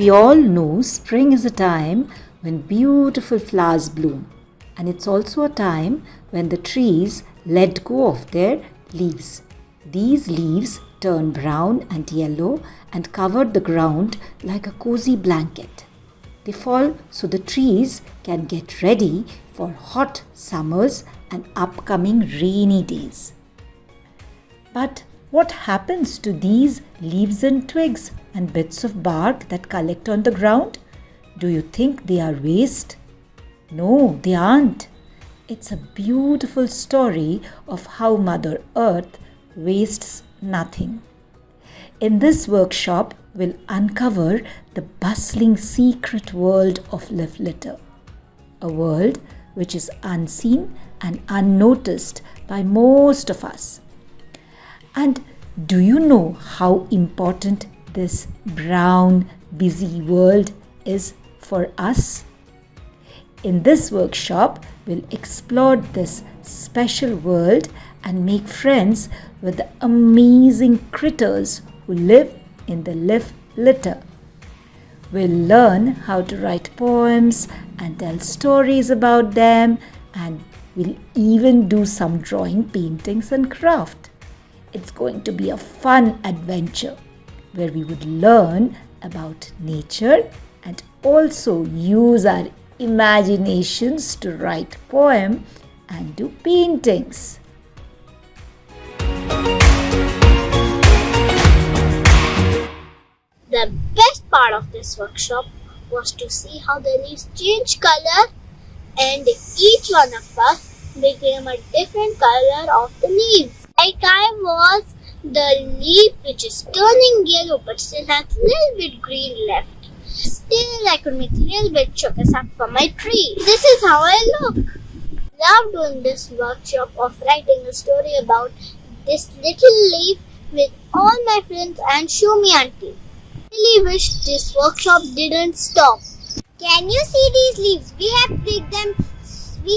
We all know spring is a time when beautiful flowers bloom, and it's also a time when the trees let go of their leaves. These leaves turn brown and yellow and cover the ground like a cozy blanket. They fall so the trees can get ready for hot summers and upcoming rainy days. But what happens to these leaves and twigs and bits of bark that collect on the ground? Do you think they are waste? No, they aren't. It's a beautiful story of how Mother Earth wastes nothing. In this workshop, we'll uncover the bustling secret world of leaf litter, a world which is unseen and unnoticed by most of us. And do you know how important this brown, busy world is for us? In this workshop, we'll explore this special world and make friends with the amazing critters who live in the leaf litter. We'll learn how to write poems and tell stories about them, and we'll even do some drawing, paintings and craft. It's going to be a fun adventure where we would learn about nature and also use our imaginations to write poems and do paintings. The best part of this workshop was to see how the leaves change color, and each one of us became a different color of the leaves. Like I was the leaf which is turning yellow but still has a little bit green left. Still, I could make a little bit sugar sap from my tree. This is how I look. Love doing this workshop of writing a story about this little leaf with all my friends and show me auntie. I really wish this workshop didn't stop. Can you see these leaves? We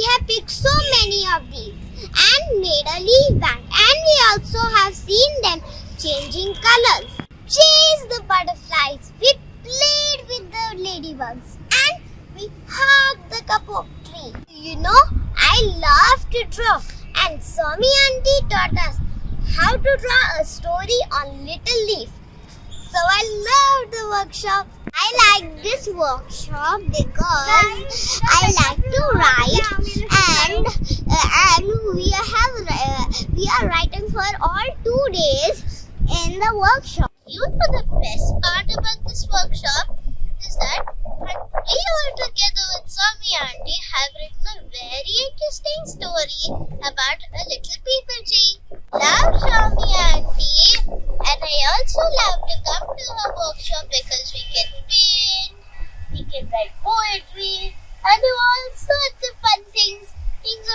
have picked so many of these and made a leaf bank, and we also have seen them changing colors. Chased the butterflies, we played with the ladybugs, and we hugged the cup of tree. You know, I love to draw, and Swami auntie taught us how to draw a story on little leaf. So I love the workshop. I like this workshop because I like to write, and we are writing for all 2 days in the workshop. You know, the best part about this workshop is that we all together with Swami auntie have written a very interesting story about a little people tree. Love Swami auntie, and I also love to come to her workshop because we can paint, we can write poetry, and do all sorts of fun things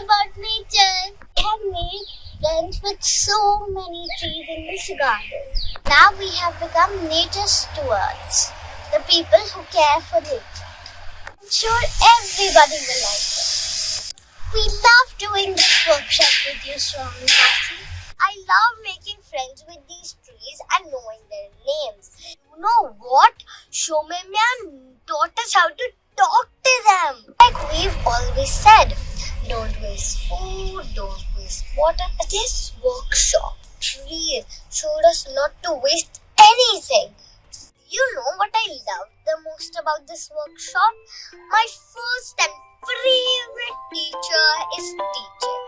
about nature. We have made friends with so many trees in this garden. Now we have become nature stewards, the people who care for nature. I'm sure everybody will like it. We love doing this workshop with you, Swami auntie. I love making friends with these trees and knowing their names. You know what? Shomemyan taught us how to talk to them. Like we've always said, don't waste food, don't waste water. This workshop tree showed us not to waste anything. You know what I loved the most about this workshop? My first and favorite teacher is teaching.